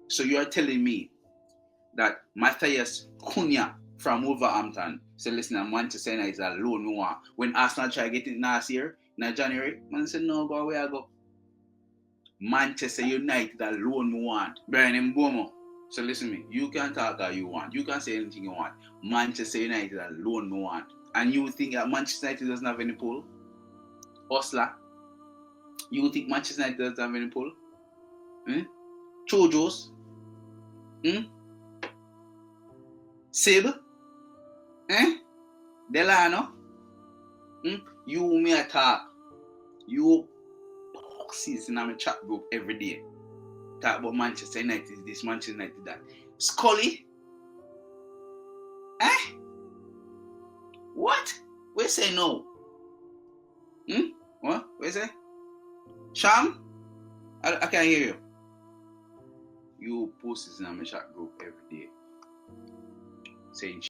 So you are telling me that Matthias Cunha from Wolverhampton said, listen, Manchester United is a loan we want. When Arsenal try get it last year, in January, man said, no, go where I go. Manchester United a loan we want. Brian Mbomo. So listen to me, you can talk how you want. You can say anything you want. Manchester United a loan we want. And you think that Manchester United doesn't have any pull? Osla? You think Manchester United doesn't have any pull? Chojos? Sib? Delano? You may talk. You boxes in my chat group every day. Talk about Manchester United this, Manchester United that. Scully? What? We say no. What? We say? Sham? I can't hear you. You post this in my chat group every day saying